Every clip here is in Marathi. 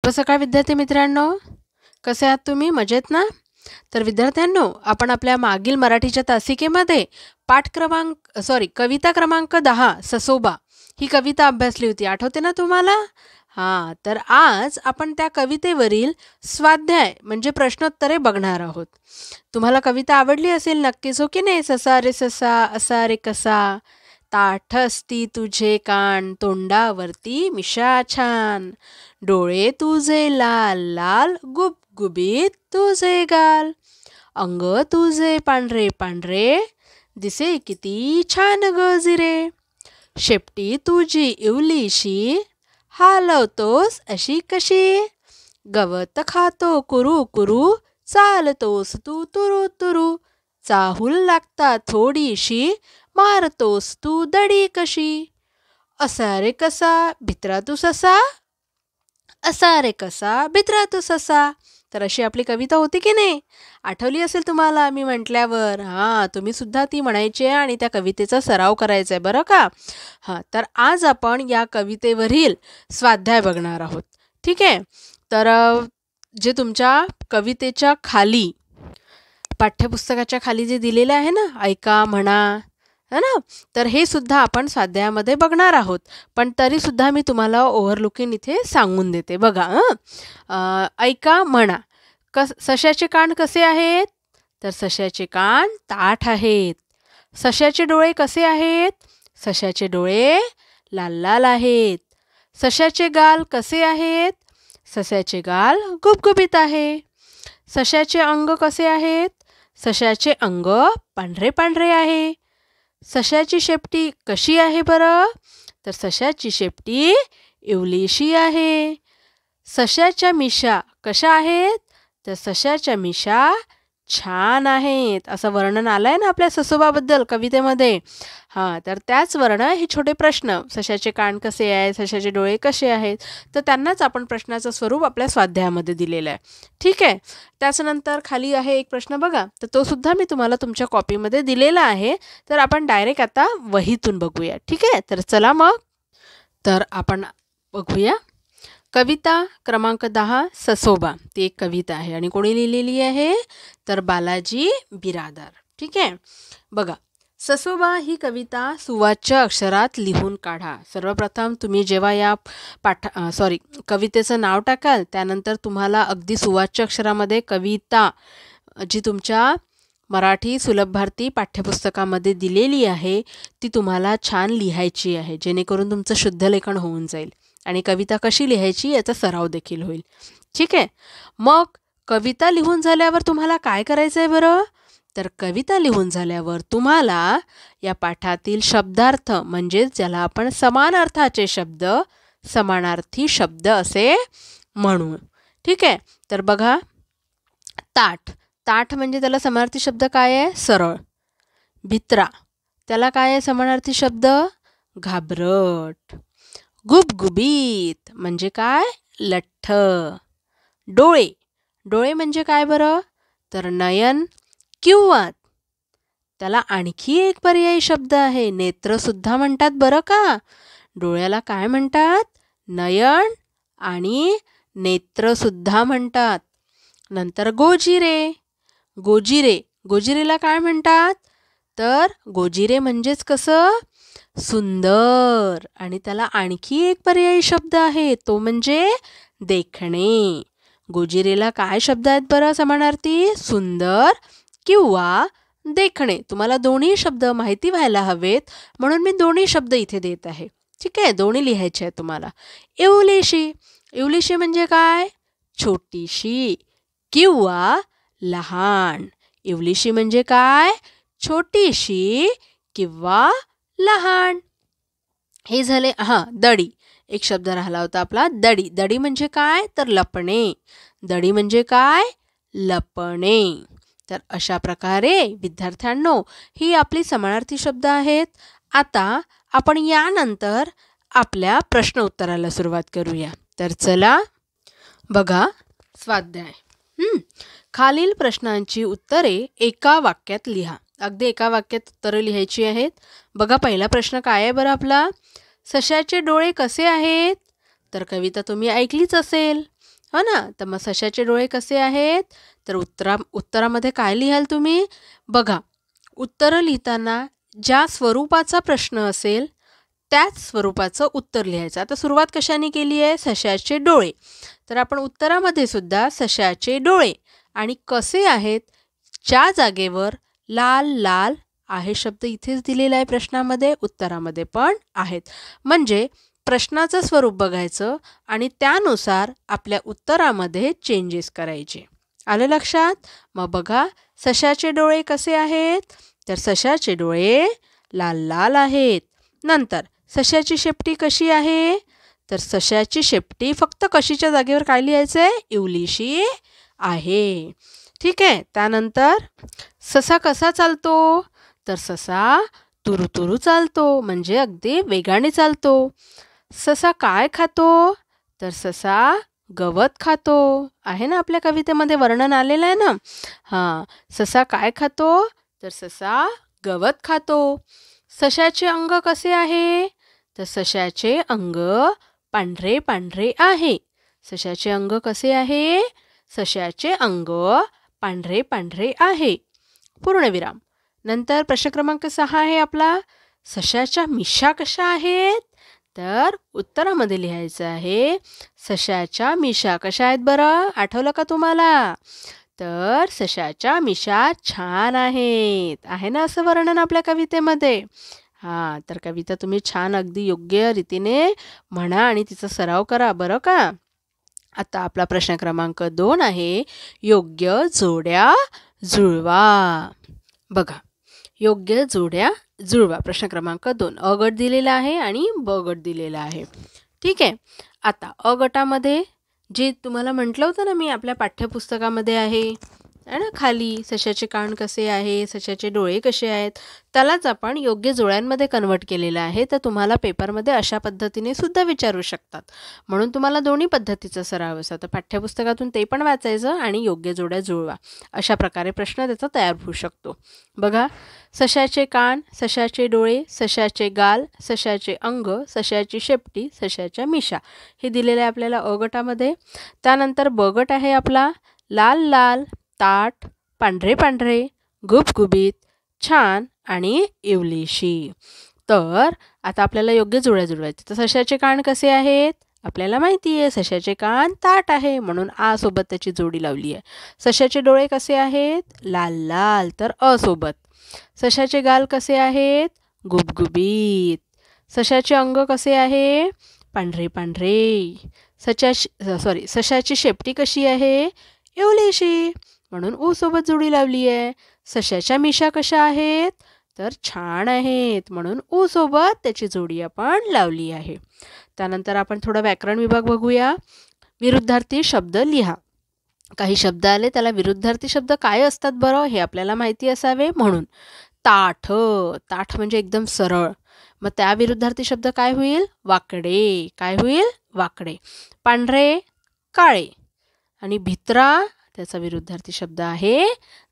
शुभ सकाळ विद्यार्थी मित्रांनो, कसे आहात तुम्ही? मजेत ना? तर विद्यार्थ्यांनो, आपण आपल्या मागील मराठीच्या तासिकेमध्ये कविता क्रमांक 10 ससोबा ही कविता अभ्यासली होती. आठवते ना तुम्हाला? हां, तर आज आपण त्या कवितेवरील स्वाध्याय म्हणजे प्रश्नोत्तरे बघणार आहोत. तुम्हाला कविता आवडली असेल नक्कीच, हो की नाही? ससा रे ससा, असा रे कसा, ताठ असती तुझे कान, तोंडावरती मिशा छान, डोळे तुझे लाल लाल, गुबगुबीत तुझे गाल, अंग तुझे पांढरे पांढरे, दिसे किती छान गजिरे, शेपटी तुझी इवलीशी, हालवतोस अशी कशी, गवत खातो कुरू कुरू, चालतोस तू तुरू तुरू, चाहूल लागता थोडीशी, मारतोस तू दडी कशी, असा रे कसा भित्रा तू ससा, असा रे कसा भित्रा तू ससा. तर अशी आपली कविता होती की नाही? आठवली असेल तुम्हाला मी म्हटल्यावर. हां, तुम्ही सुद्धा ती म्हणायची आहे आणि त्या कवितेचा सराव करायचा आहे बरं का. हां, तर आज आपण या कवितेवरील स्वाध्याय बघणार आहोत. ठीक आहे. तर जे तुमच्या कवितेच्या खाली पाठ्यपुस्तकाच्या खाली जे दिलेलं आहे ना, ऐका म्हणा, है ना, तर हे सुद्धा आपण स्वाध्यायामध्ये बघणार आहोत. पण तरीसुद्धा मी तुम्हाला ओव्हरलुकिंग इथे सांगून देते. बघा, ऐका म्हणा. सश्याचे कान कसे आहेत? तर सश्याचे कान ताठ आहेत. सश्याचे डोळे कसे आहेत? सश्याचे डोळे लाल लाल आहेत. सश्याचे गाल कसे आहेत? सश्याचे गाल गुबगुबीत आहे. सश्याचे अंग कसे आहेत? सश्याचे अंग पांढरे पांढरे आहे. सश्याची शेपटी कशी आहे बरं? तर सश्याची शेपटी इवलीशी आहे. सश्याच्या मिशा कशा आहेत? तर सश्याच्या मिशा छान आहेत. असं वर्णन आलं आहे ना आपल्या ससोबाबद्दल कवितेमध्ये. हां, तर त्याच हे छोटे प्रश्न, सश्याचे कान कसे आहेत, सश्याचे डोळे कसे आहेत, तर त्यांनाच आपण प्रश्नाचं स्वरूप आपल्या स्वाध्यायामध्ये दिलेलं आहे. ठीक आहे. त्याच्यानंतर खाली आहे एक प्रश्न बघा, तर तो सुद्धा मी तुम्हाला तुमच्या कॉपीमध्ये दिलेला आहे. तर आपण डायरेक्ट आता वहीतून बघूया. ठीक आहे. तर चला मग, तर आपण बघूया. कविता क्रमांक 10 ससोबा, ती एक कविता आहे आणि कोणी लिहिलेली आहे? तर बालाजी बिरादार. ठीक आहे. बघा, ससोबा ही कविता सुवाच्य अक्षरात लिहून काढा. सर्वप्रथम तुम्ही जेव्हा या कवितेचं नाव टाकाल त्यानंतर तुम्हाला अगदी सुवाच्य अक्षरामध्ये कविता जी तुमच्या मराठी सुलभ भारती पाठ्यपुस्तकामध्ये दिलेली आहे ती तुम्हाला छान लिहायची आहे, जेणेकरून तुमचं शुद्ध लेखन होऊन जाईल आणि कविता कशी लिहायची याचा सराव देखील होईल. ठीक आहे. मग कविता लिहून झाल्यावर तुम्हाला काय करायचं आहे बरं? तर कविता लिहून झाल्यावर तुम्हाला या पाठातील शब्दार्थ म्हणजेच ज्याला आपण समान अर्थाचे शब्द, समानार्थी शब्द असे म्हणू. ठीक आहे. तर बघा, ताठ, ताठ म्हणजे त्याला समानार्थी शब्द काय आहे? सरळ. भित्रा, त्याला काय आहे समानार्थी शब्द? घाबरट. गुबगुबीत म्हणजे काय? लठ्ठ. डोळे, डोळे म्हणजे काय बरं? तर नयन किंवा त्याला आणखी एक पर्यायी शब्द आहे, नेत्रसुद्धा म्हणतात बरं का. डोळ्याला काय म्हणतात? नयन आणि नेत्रसुद्धा म्हणतात. नंतर गोजिरे, गोजिरे, गोजिरेला काय म्हणतात? तर गोजिरे म्हणजेच कसं? सुंदर. आणि त्याला आणखी एक पर्यायी शब्द आहे, तो म्हणजे देखणे. गोजिरेला काय शब्द आहेत बरं समानार्थी? सुंदर किंवा देखणे. तुम्हाला दोन्ही शब्द माहिती व्हायला हवेत म्हणून मी दोन्ही शब्द इथे देत आहे. ठीक आहे. दोन्ही लिहायचे आहे तुम्हाला. इवलीशी, इवलीशी म्हणजे काय? छोटीशी किंवा लहान. इवलीशी म्हणजे काय? छोटीशी किंवा लहान. हे झाले. हां, दडी, एक शब्द राहिला होता आपला, दडी. दडी म्हणजे काय? तर लपणे. दडी म्हणजे काय? लपणे. तर अशा प्रकारे विद्यार्थ्यांनो ही आपली समानार्थी शब्द आहेत. आता आपण यानंतर आपल्या प्रश्न उत्तराला सुरुवात करूया. तर चला बघा, स्वाध्याय. खालील प्रश्नांची उत्तरे एका वाक्यात लिहा. अगदी एका वाक्यात उत्तरं लिहायची आहेत. बघा, पहिला प्रश्न काय आहे बरं आपला? सश्याचे डोळे कसे आहेत? तर कविता तुम्ही ऐकलीच असेल. हो ना. तर मग सशाचे डोळे कसे आहेत? तर उत्तरामध्ये काय लिहाल तुम्ही? बघा, उत्तरं लिहिताना ज्या स्वरूपाचा प्रश्न असेल त्याच स्वरूपाचं उत्तर लिहायचं. आता सुरुवात कशाने केली आहे? सशाचे डोळे. तर आपण उत्तरामध्ये सुद्धा सशाचे डोळे आणि कसे आहेत, ज्या जागेवर लाल लाल आहे शब्द इथेच दिलेला आहे प्रश्नामध्ये, उत्तरामध्ये पण आहेत. म्हणजे प्रश्नाचं स्वरूप बघायचं आणि त्यानुसार आपल्या उत्तरामध्ये चेंजेस करायचे. आलं लक्षात? मग बघा, सशाचे डोळे कसे आहेत? तर सशाचे डोळे लाल लाल आहेत. नंतर सशाची शेपटी कशी आहे? तर सशाची शेपटी फक्त कशीच्या जागेवर काय लिहायचं आहे? इवलीशी आहे. ठीक आहे. त्यानंतर ससा कसा चालतो? तर ससा तुरुतुरू चालतो, म्हणजे अगदी वेगाने चालतो. ससा काय खातो? तर ससा गवत खातो. आहे ना, आपल्या कवितेमध्ये वर्णन आलेलं आहे ना. हां, ससा काय खातो? तर ससा गवत खातो. सशाचे अंग कसे आहे? तर सशाचे अंग पांढरे पांढरे आहे. सशाचे अंग कसे आहे? सशाचे अंग पांढरे पांढरे आहे. पूर्णविराम. नंतर प्रश्न क्रमांक 6 आहे आपला, सशाच्या मिशा कशा आहेत? तर उत्तरामध्ये लिहायचं आहे, सशाच्या मिशा कशा आहेत बरं? आठवलं का तुम्हाला? तर सशाच्या मिशा छान आहेत. आहे ना असं वर्णन आपल्या कवितेमध्ये? हां, तर कविता तुम्ही छान अगदी योग्य रीतीने म्हणा आणि तिचा सराव करा बरं का. आता आपला प्रश्न क्रमांक 2 आहे, योग्य जोड्या जुळवा. बघा, योग्य जोड्या जुळवा. प्रश्न क्रमांक 2 अ गट दिलेला आहे आणि ब गट दिलेला आहे. ठीक आहे. आता अ गटामध्ये जे तुम्हाला म्हटलं होतं ना मी, आपल्या पाठ्यपुस्तकामध्ये आहे ना, खाली सशाचे कान कसे आहे, सशाचे डोळे कसे आहेत, त्यालाच आपण योग्य जोड्यांमध्ये कन्वर्ट केलेलं आहे. तर तुम्हाला पेपरमध्ये अशा पद्धतीने सुद्धा विचारू शकतात. म्हणून तुम्हाला दोन्ही पद्धतीचा सराव असा, तर पाठ्यपुस्तकातून ते पण वाचायचं आणि योग्य जोड्या जुळवा. अशा प्रकारे प्रश्न त्याचा तयार होऊ शकतो. बघा, सशाचे कान, सशाचे डोळे, सशाचे गाल, सशाचे अंग, सशाची शेपटी, सशाच्या मिशा हे दिलेलं आहे आपल्याला अ गटामध्ये. त्यानंतर ब गट आहे आपला, लाल लाल, ताट, पांढरे पांढरे, गुबगुबीत, छान आणि इवलीशी. तर आता आपल्याला योग्य जोड्या जुळवायचे. तर सशाचे कान कसे आहेत? आपल्याला माहिती आहे, सशाचे कान ताट आहे म्हणून आ सोबत त्याची जोडी लावली आहे. सशाचे डोळे कसे आहेत? लाल लाल, तर अ सोबत. सशाचे गाल कसे आहेत? गुबगुबीत. सशाचे अंग कसे आहे? पांढरे पांढरे. सशाची शेपटी कशी आहे? इवलीशी, म्हणून ऊ सोबत जोडी लावली आहे. सशाच्या मिशा कशा आहेत? तर छान आहेत म्हणून ऊ सोबत त्याची जोडी आपण लावली आहे. त्यानंतर आपण थोडा व्याकरण विभाग बघूया. विरुद्धार्थी शब्द लिहा. काही शब्द आले, त्याला विरुद्धार्थी शब्द काय असतात बरं हे आपल्याला माहिती असावे म्हणून. ताठ, ताठ म्हणजे एकदम सरळ, मग त्या विरुद्धार्थी शब्द काय होईल? वाकडे. काय होईल? वाकडे. पांढरे, काळे. आणि भित्रा, त्याचा विरुद्धार्थी शब्द आहे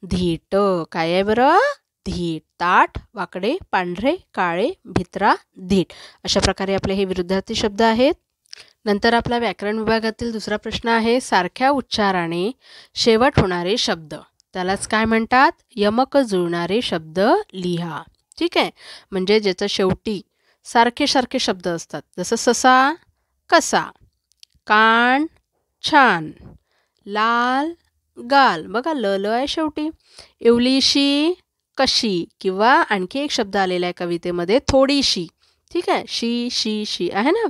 धीट. काय आहे बरं? धीट. ताठ, वाकडे, पांढरे, काळे, भित्रा, धीट. अशा प्रकारे आपले हे विरुद्धार्थी शब्द आहेत. नंतर आपला व्याकरण विभागातील दुसरा प्रश्न आहे, सारख्या उच्चाराने शेवट होणारे शब्द, त्यालाच काय म्हणतात? यमक जुळणारे शब्द लिहा. ठीक आहे. म्हणजे ज्याचं शेवटी सारखे सारखे शब्द असतात, जसं ससा, कसा, कान, छान, लाल, गाल, बघा ल ल आहे शेवटी. इवलीशी, कशी, किंवा आणखी एक शब्द आलेला आहे कवितेमध्ये थोडीशी. ठीक आहे, शी शी शी आहे ना.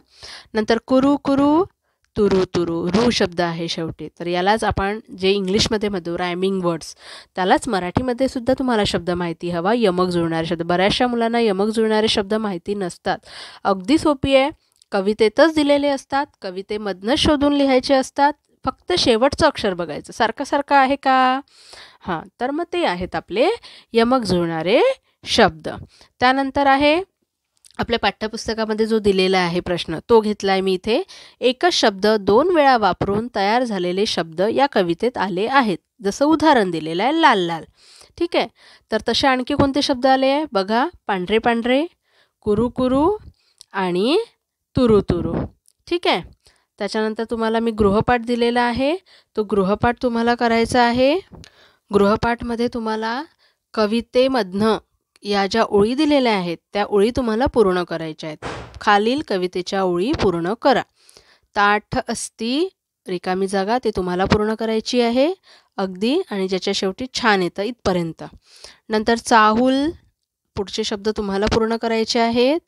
नंतर कुरू कुरू, तुरू तुरू, रू शब्द आहे शेवटी. तर यालाच आपण जे इंग्लिशमध्ये म्हणतो रायमिंग वर्ड्स, त्यालाच मराठीमध्ये सुद्धा तुम्हाला शब्द माहिती हवा, यमक जुळणारे शब्द. बऱ्याचशा मुलांना यमक जुळणारे शब्द माहिती नसतात. अगदी सोपी आहे, कवितेतच दिलेले असतात, कवितेमधनं शोधून लिहायचे असतात. फक्त शेवटचं अक्षर बघायचं, सारखं सारखं आहे का? हां, तर मग ते आहेत आपले यमक जुळणारे शब्द. त्यानंतर आहे आपल्या पाठ्यपुस्तकामध्ये जो दिलेला आहे प्रश्न, तो घेतला आहे मी इथे. एकच शब्द 2 वेळा वापरून तयार झालेले शब्द या कवितेत आले आहेत. जसं उदाहरण दिलेलं आहे लाल लाल. ठीक आहे. तर तसे आणखी कोणते शब्द आले आहे बघा, पांढरे पांढरे, कुरू कुरू आणि तुरू तुरू. ठीक आहे. त्याच्यानंतर तुम्हाला मी गृहपाठ दिलेला आहे, तो गृहपाठ तुम्हाला करायचा आहे. गृहपाठमध्ये तुम्हाला कवितेमधनं या ज्या ओळी दिलेल्या आहेत त्या ओळी तुम्हाला पूर्ण करायच्या आहेत. खालील कवितेच्या ओळी पूर्ण करा. ताठ असती रिकामी जागा ते तुम्हाला पूर्ण करायची आहे अगदी, आणि ज्याच्या शेवटी छान येतं इथपर्यंत. नंतर चाहूल पुढचे शब्द तुम्हाला पूर्ण करायचे आहेत,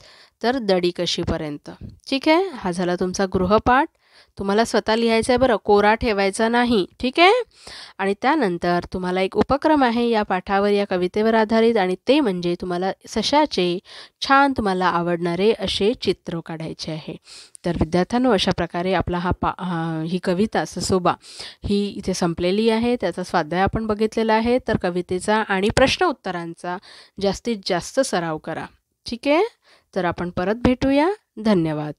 तर दडी कशीपर्यंत. ठीक आहे, हा झाला तुमचा गृहपाठ. तुम्हाला स्वतः लिहायचं आहे बरं, कोरा ठेवायचा नाही. ठीक आहे. आणि त्यानंतर तुम्हाला एक उपक्रम आहे या पाठावर, या कवितेवर आधारित, आणि ते म्हणजे तुम्हाला सशाचे छान तुम्हाला आवडणारे असे चित्र काढायचे आहे. तर विद्यार्थ्यांनो, अशा प्रकारे आपला ही कविता ससोबा ही इथे संपलेली आहे. त्याचा स्वाध्याय आपण बघितलेला आहे. तर कवितेचा आणि प्रश्न उत्तरांचा जास्तीत जास्त सराव करा. ठीक आहे. तर आपण परत भेटूया. धन्यवाद.